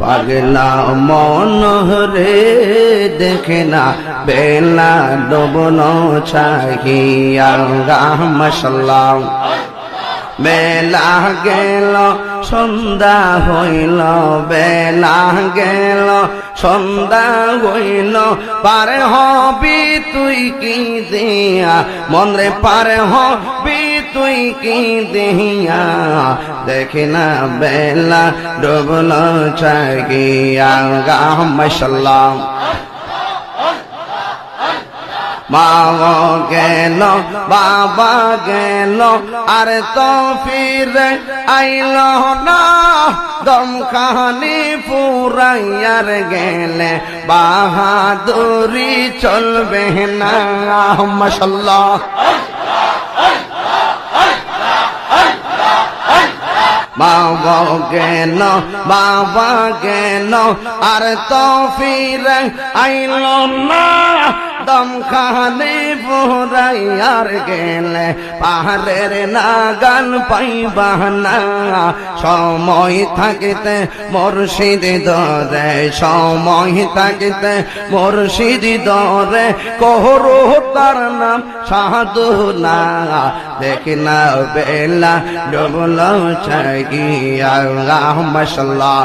পাগলা মন রে দেখে না বেলা ডুবন চাহিয়া মাশাআল্লাহ বেলা গেল সন্ধ্যা হইল বেলা গেল সন্ধ্যা হইল পারে হবি তুই কি দিয়া মনরে পারে হবি তুই কি দিয়া দেখে না বেলা ডুবল চাহিয়া মাশাআল্লাহ মা গেল বাবা গেল আর তো ফিরে আইল না দম খালি ফুরাইয়ার গেলে বাহাদুরি চলবে না মাশাআল্লাহ বাবা গেল বাবা গেল আর তো ফিরে আইল না দম খালি ফুরাইয়ার গেলে পাহাড়ের নাগাল পাইবা না সময় থাকিতে মুর্শিদ দরে সময় থাকিতে মুর্শিদ দরে কোহরো তার নাম সাধু না দেখে না বেলা ডুবল চাহিয়া মাশাআল্লাহ